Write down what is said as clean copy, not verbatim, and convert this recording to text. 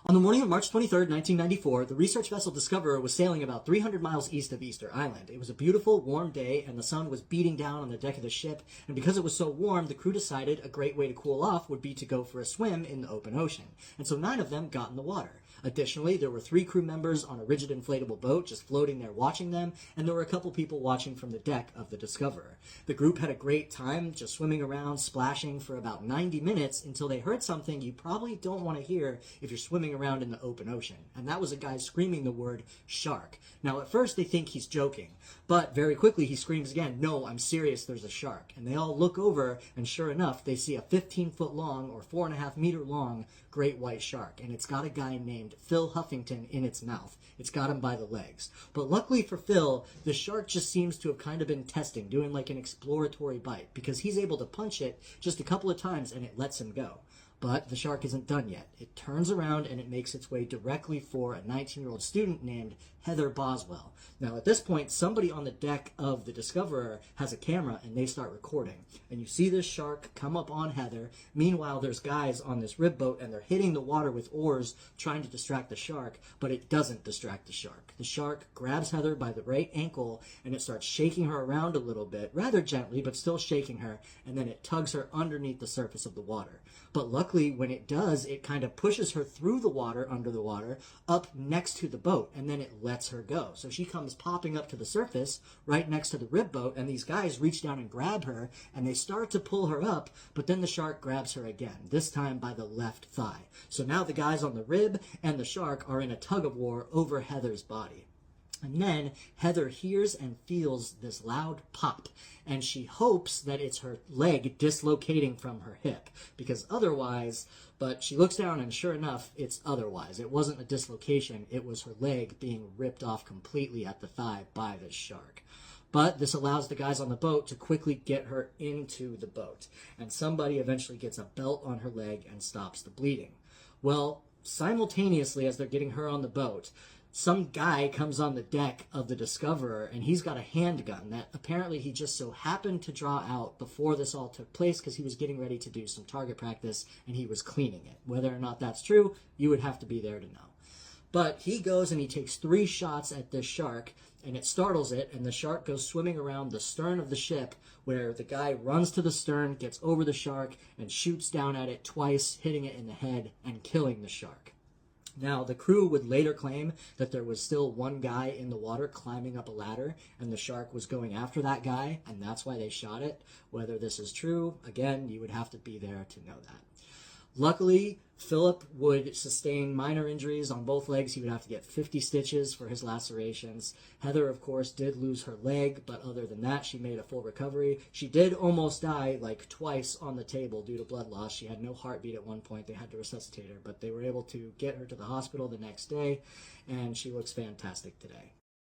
On the morning of March 23, 1994, the research vessel Discoverer was sailing about 300 miles east of Easter Island. It was a beautiful, warm day, and the sun was beating down on the deck of the ship, and because it was so warm, the crew decided a great way to cool off would be to go for a swim in the open ocean. And so 9 of them got in the water. Additionally, there were 3 crew members on a rigid inflatable boat just floating there watching them, and there were a couple people watching from the deck of the Discoverer. The group had a great time just swimming around, splashing for about 90 minutes until they heard something you probably don't want to hear if you're swimming around in the open ocean, and that was a guy screaming the word shark. Now at first they think he's joking, but very quickly he screams again, "No, I'm serious, there's a shark." And they all look over, and sure enough, they see a 15-foot long or 4.5-meter long great white shark, and it's got a guy named Phil Huffington in its mouth. It's got him by the legs. But luckily for Phil, the shark just seems to have kind of been testing, doing like an exploratory bite, because he's able to punch it just a couple of times and it lets him go. But the shark isn't done yet. It turns around and it makes its way directly for a 19-year-old student named Heather Boswell. Now at this point, somebody on the deck of the Discoverer has a camera and they start recording. And you see this shark come up on Heather. Meanwhile, there's guys on this rib boat and they're hitting the water with oars trying to distract the shark, but it doesn't distract the shark. The shark grabs Heather by the right ankle and it starts shaking her around a little bit, rather gently, but still shaking her, and then it tugs her underneath the surface of the water. But luckily, when it does, it kind of pushes her through the water, under the water, up next to the boat, and then it lets her go. So she comes popping up to the surface, right next to the rib boat, and these guys reach down and grab her, and they start to pull her up, but then the shark grabs her again, this time by the left thigh. So now the guys on the rib and the shark are in a tug-of-war over Heather's body. And then Heather hears and feels this loud pop, and she hopes that it's her leg dislocating from her hip, because otherwise, but she looks down and sure enough, it's otherwise. It wasn't a dislocation, it was her leg being ripped off completely at the thigh by this shark. But this allows the guys on the boat to quickly get her into the boat, and somebody eventually gets a belt on her leg and stops the bleeding. Well, simultaneously as they're getting her on the boat, some guy comes on the deck of the Discoverer, and he's got a handgun that apparently he just so happened to draw out before this all took place because he was getting ready to do some target practice, and he was cleaning it. Whether or not that's true, you would have to be there to know. But he goes and he takes 3 shots at this shark, and it startles it, and the shark goes swimming around the stern of the ship, where the guy runs to the stern, gets over the shark, and shoots down at it twice, hitting it in the head and killing the shark. Now, the crew would later claim that there was still one guy in the water climbing up a ladder, and the shark was going after that guy, and that's why they shot it. Whether this is true, again, you would have to be there to know that. Luckily, Philip would sustain minor injuries on both legs. He would have to get 50 stitches for his lacerations. Heather, of course, did lose her leg, but other than that, she made a full recovery. She did almost die, like twice on the table due to blood loss. She had no heartbeat at one point. They had to resuscitate her, but they were able to get her to the hospital the next day, and she looks fantastic today.